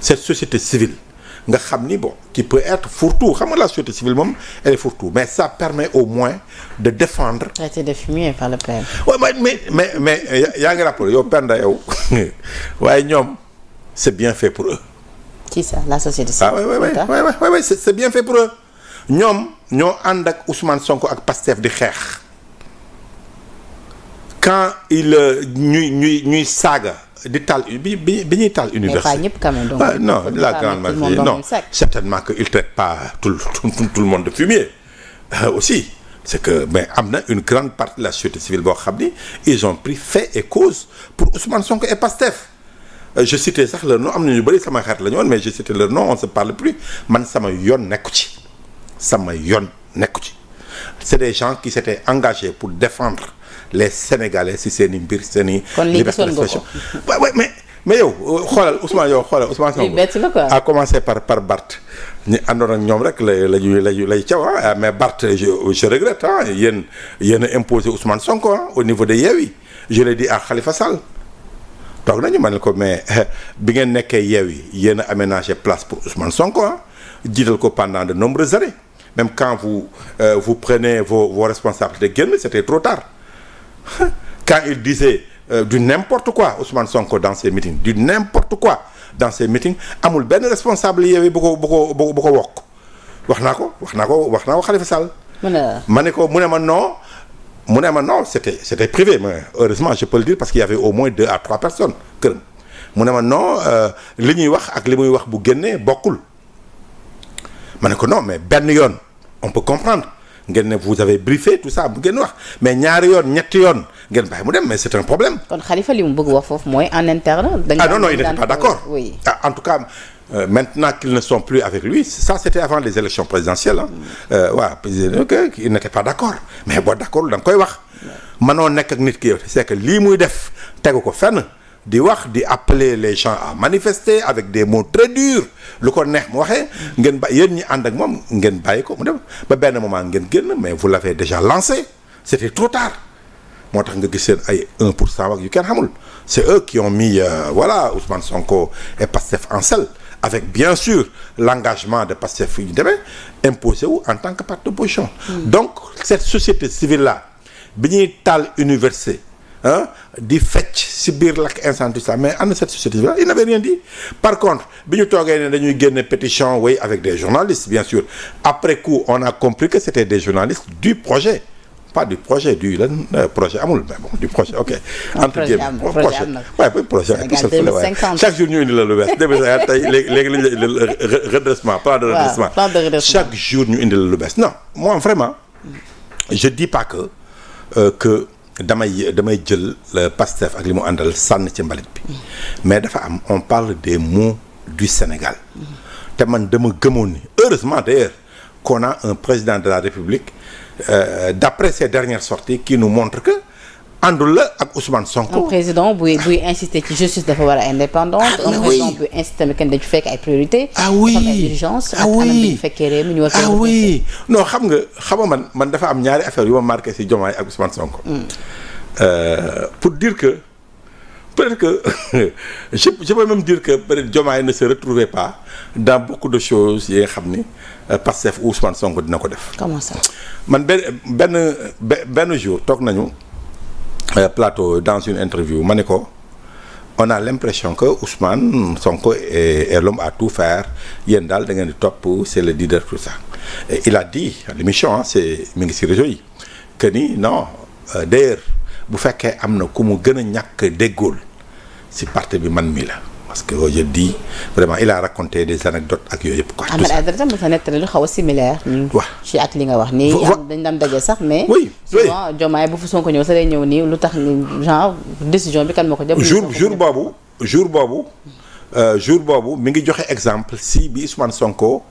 cette société civile nga xam ni bon qui peut être fourre-tout xam nga la société civile moom elle est fourre-tout mais ça permet au moins de défendre. traité de fumier par le père. waaw mais yaa ngi rappelé yow Penda yow waaye ñoom c'est bien fait pour eux. qui ça la société civile. oui c'est bien fait pour eux ñoom ñoo ànd ak Ousmane Sonko ak Pastef di xeex quand ñuy saaga. di taal bi ñuy taal université. mais pas ñëpp quand même donc. non la grande majorité non certainement que il traite pas tout le monde de fumier aussi c'est que mais am na une grande partie de la société civile boo xam ni ils ont pris fait et cause pour Ousmane Sonko et Pastef je citais sax leur nom am na ñu bëri sama xarit la ñu woon mais je citais leur nom on se parle plus man sama yoon nekku ci c'est des gens qui s'étaient engagés pour défendre les Sénégalais si seen i mbir seen i. kon lii gisoon nga ko waaw mais yow xoolal Ousmane Sonko a commencé par Barth ñu àndoon ak ñoom rek lay caw mais Barth je regrette yéen a imposé Ousmane Sonko au niveau de Yewwi je l'ai dit à Khalifa Sall toog nañu ma ne ko mais bi ngeen nekkee Yewwi yéen a aménagé place pour Ousmane Sonko jiital ko pendant de nombreuses années même quand vous prenez vos responsabilités génn c'était trop tard. Quand il disait du n'importe quoi Ousmane Sonko dans ses meetings du n'importe quoi dans ses meetings amul benn responsable Yewwi bu ko wokk wax naa ko Khalifa Sall. ma ne ko mu ne ma non c'était privé mais heureusement je peux le dire parce qu'il y avait au moins 2 à 3 personnes këram mu ne ma non li ñuy wax ak li muy wax bu génnee bokkul ma ne ko non mais benn yoon on peut comprendre. ngeen ne vous avez briefé tout ça bu ngeen wax mais ñaari yoon ñetti yoon ngeen bàyyi mu dem mais c'est un problème. kon Khalifa li mu bëgg wax foofu mooy en interne. non il n'était pas d'accord. Oui. En tout cas maintenant qu'ils ne sont plus avec lui ça c'était avant les élections présidentielles il n'était pas d'accord mais boo d'accord da nga koy wax. mënoo nekk ak nit ki yow c'est que lii muy def tegu ko fenn. di wax di appeler les gens à manifester avec des mots très durs lu ko neex mu waxee ngeen ba yéen ñi ànd ak moom ngeen bàyyi ko mu dem ba benn moment ngeen génn mais vous l'avez déjà lancé c'était trop tard moo tax nga gis seen ay 1% ak yu kenn xamul c'est eux qui ont mis Ousmane Sonko et Pastef en selle avec bien sûr l'engagement de Pastef yu ñu demee imposé wu en tant que parti d'opposition donc cette société civile là bi ñuy taal université di fecc si biir lakk incendie ça mais am na cette société civile il n'avait rien dit par contre bi ñu toogee ne dañuy génne pétition avec des journalistes bien sûr après coup on a compris que c'était des journalistes du projet pas du projet projet amul mais bon du projet ok entre guillemets projet chaque jour ñu indi la lu bees tey léegi lañu redressement plan de redressement chaque jour ñu indi la lu bees non moi vraiment je dis pas que damay jël Pastef ak li mu àndal sànn ci mbalit bi mais dafa am on parle des maux du Sénégal te man dama gëmoon ni heureusement d'ailleurs qu'on a un président de la République d'après ses dernières sorties qui nous montre que àndul la ak Ousmane Sonko. un président buy insister ci justice dafa war a indépendante. un président buy insister mais kenn dañu fekk ay priorité. dafa am ay urgence. ak anam bi ñu fekkee réew mi ñu war non xam nga man dafa am ñaari affaire yu ma marqué ci Diomaye ak Ousmane Sonko. Pour dire que peut-être que je peux même dire que peut-être Diomaye ne se retrouvait pas dans beaucoup de choses yi nga xam ni Pastef ou Ousmane Sonko dina ko def. comment ça. man benn jour toog nañu. Plateau dans une interview ma ne ko on a l'impression que Ousmane Sonko est l'homme à tout faire yéen daal da ngeen di topp c'est le leader tout ça et il a dit à l'émission c'est mi ngi ci réseau yi que ni non d'ailleurs bu fekkee am na ku mu gën a ñàkk déggool ci parti bi man mi la parce que je dis vraiment il a raconté des anecdotes ak yooyu yëpp quoi. Ahmed Aïdara tam sa nettali lu xaw a similaire. waaw ci ak li nga wax nii. dañ daan daje sax mais. oui souvent Diomaye bu fa Sonko ñëw sa day ñëw nii lu tax genre décision bi kan moo ko jël. jour boobu mi ngi joxe exemple si bi Ousmane Sonko.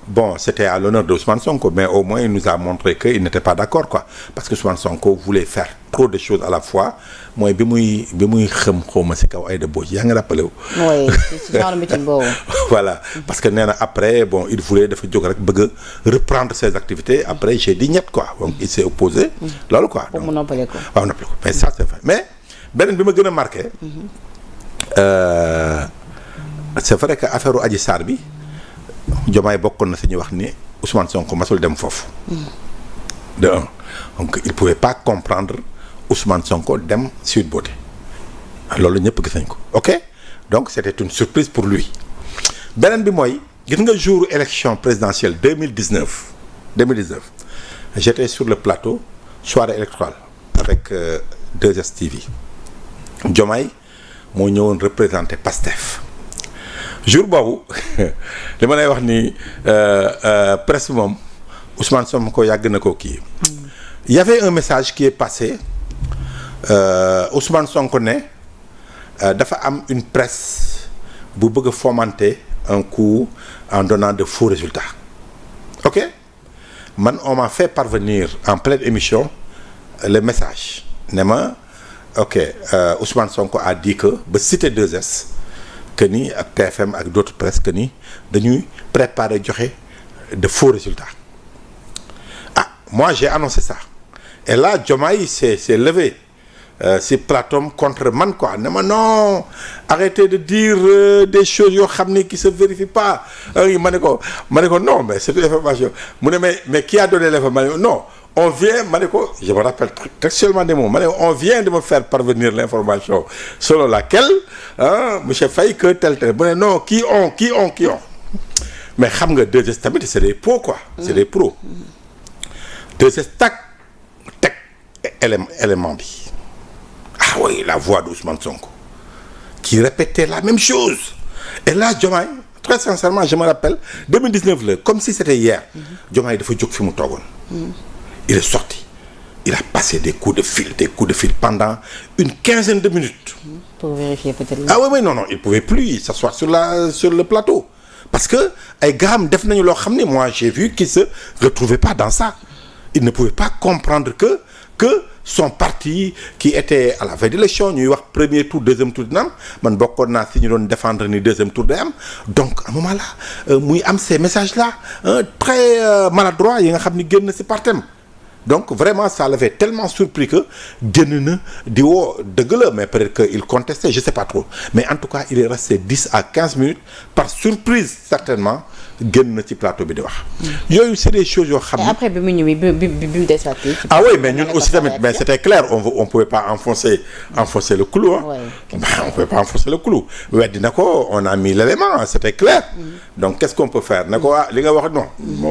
Bon, c'était à l'honneur de Ousmane Sonko, mais au moins il nous a montré qu'il n'était pas d'accord quoi, parce que Ousmane Sonko voulait faire trop de choses à la fois. mooy bi muy xëm xawma si kaw Aïda Mbodj yaa ngi rappelé wu. oui ci genre meeting boobu. voilà parce que nee na après bon il voulait dafa jóg rek bëgg a reprendre ses activités après j'ai dit ñett quoi donc il s'est opposé. loolu quoi pour mu noppale ko. waaw noppale ko mais ça c'est vrai mais beneen bi ma gën a marqué. c'est vrai que affaire Adji Sarr bi Diomaye bokkoon na si ñu wax ni Ousmane Sonko masul dem foofu. de un donc il pouvait pas comprendre Ousmane Sonko dem Sweet Beauté loolu ñëpp gis nañ ko ok donc c'était une surprise pour lui beneen bi mooy gis nga jour élection présidentielle 2019 j'étais sur le plateau soirée électorale avec 2STV Diomaye moo ñëwoon représenter PASTEF jour boobu li ma lay wax ni presse moom Ousmane Sonko yàgg na ko kii. Il y avait un message qui est passé Ousmane Sonko ne dafa am une presse bu bëgg a fomenter un coup en donnant de faux résultats ok man on m'a fait parvenir en pleine émission le message ne ma ok Ousmane Sonko a dit que ba cité 2S que ni ak TFM ak d'autres presses que ni dañuy préparer joxe de faux résultats ah moi j'ai annoncé ça et là Diomaye s'est levé si plateau contre man quoi ne ma non arrêtez de dire des choses yoo xam ne qui se vérifient pas ma ne ko non mais c'est une information mu ne mais qui a donné l'information non on vient ma ne ko je me rappelle textuellement des mots ma ne on vient de me faire parvenir l'information selon laquelle monsieur Faye que tel mu ne non qui ont mais xam nga 2S tamit c'est des pros quoi c'est des pros 2S teg élément bi ah oui la voix d'Ousmane Sonko qui répétait la même chose et là Diomaye très sincèrement je me rappelle 2019 là comme si c'était hier Diomaye dafa jóg fi mu toogoon il est sorti il a passé des coups de fil pendant une quinzaine de minutes pour vérifier peut-être ah oui non il pouvait plus s'asseoir sur le plateau parce que ay gaam def nañu loo xam ne moi j'ai vu qu'il se retrouvait pas dans ça il ne pouvait pas comprendre que son parti qui était à la veille d'élection ñuy wax premier tour deuxième tour dina am man bokkoon naa si ñu doon défendre ni deuxième tour day am donc à un moment là muy am ces messages là très maladroits yi nga xam ni génn si partem donc vraiment ça l'avait tellement surpris que génn na di woo dëgg la mais peut-être que il contestait je sais pas trop mais en tout cas il est resté 10 à 15 minutes par surprise certainement génn na ci plateau bi di wax. yooyu c'est des choses yoo xam ne. après bi mu ñëwee bi mu desaatee. ah oui mais ñun aussi tamit mais c'était clair on pouvait pas enfoncer le clou hein. Ouais. On pouvait pas enfoncer le clou. weddi na ko on a mis l'élément c'était clair. Donc qu'est-ce qu'on peut faire ne ko li nga wax non.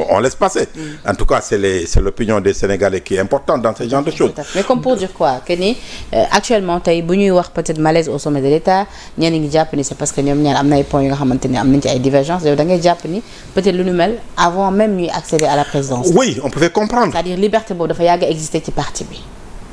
on laisse passer. En tout cas c'est l'opinion des Sénégalais qui est importante dans ce genre de choses. Mais comme pour dire quoi que ni actuellement tey bu ñuy wax peut-être malaise au sommet de l'État ñenn ñi jàpp ni c'est parce que ñoom ñaar am na ay points yoo nga xamante ni am nañ ci ay divergences yow da ngay jàpp ni. peut-être lu nu mel avant même ñuy accéder à la présidence. Oui, on pouvait comprendre. C'est-à-dire liberté boobu dafa yàgg a exister ci parti bi.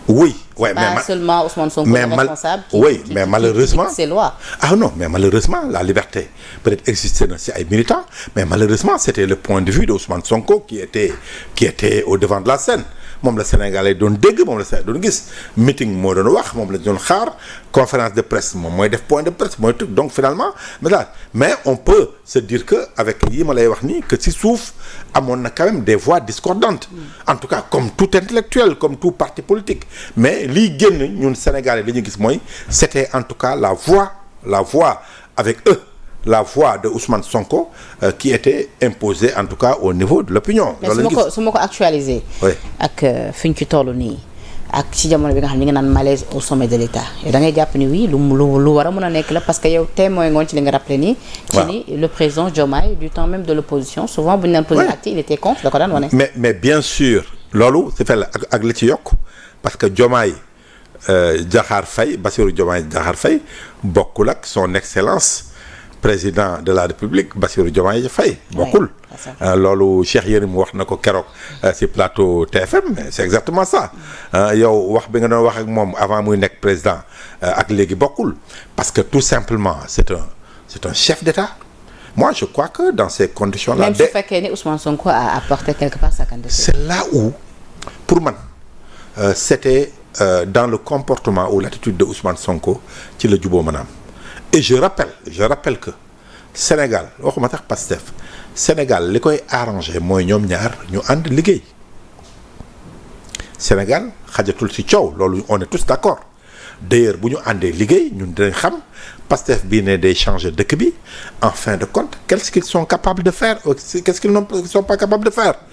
Oui, ouais, mais pas seulement Ousmane Sonko le responsable. Mais malheureusement. Ces lois. Ah non, mais malheureusement la liberté peut-être existait na ci ay militants mais malheureusement c'était le point de vue de Ousmane Sonko qui était au devant de la scène. moom la Sénégalais doon dégg moom la Sénégalais doon gis meeting moo doon wax moom la doon xaar conférence de presse moom mooy def point de presse mooy truc donc finalement mais on peut se dire que avec yi ma lay wax nii que ci suuf amoon na quand même des voix discordantes en tout cas comme tout intellectuel comme tout parti politique mais lii génn ñun Sénégalais li ñu gis mooy c'était en tout cas la voix avec eux la voix de Ousmane Sonko qui était imposée en tout cas au niveau de l'opinion. mais su ma ko actualiser. oui ak fi ñu ci toll nii ak ci jamono bi nga xam ne ñu ngi naan malaise au sommet de l'État yow da ngay jàpp ni oui lu war a mën a nekk la parce que yow témoin ngoon ci li nga rappelé nii. ci ni le président Diomaye du temps même de l'opposition souvent bu ñu naan posé acte il était contre da ko daan wane. mais bien sûr loolu c'est fait la ak li ci yokk parce que Diomaye Diakhar Faye Bassirou Diomaye Diakhar Faye bokkul ak son excellence. président de la République Bassirou Diomaye Faye bokkul loolu Cheikh Yérim wax na ko keroog ci plateau TFM c'est exactement ça yow wax bi nga doon wax ak moom avant muy nekk président ak léegi bokkul parce que tout simplement c'est un chef d'État moi je crois que dans ces conditions-là même su fekkee ni Ousmane Sonko a apporté quelque part sa candidature c'est là où pour man c'était dans le comportement ou l'attitude de Ousmane Sonko ci la juboo maanaam et je rappelle que Sénégal waxuma tax Pastef Sénégal li koy arrangé mooy ñoom ñaar ñu ànd liggéey Sénégal xajatul ci coow loolu on est tous d'accord d'ailleurs bu ñu àndee liggéey ñun dinañ xam Pastef bii ne day changer dëkk bi en fin de compte qu'est-ce qu'ils sont capables de faire qu'est-ce qu'ils ne sont pas capables de faire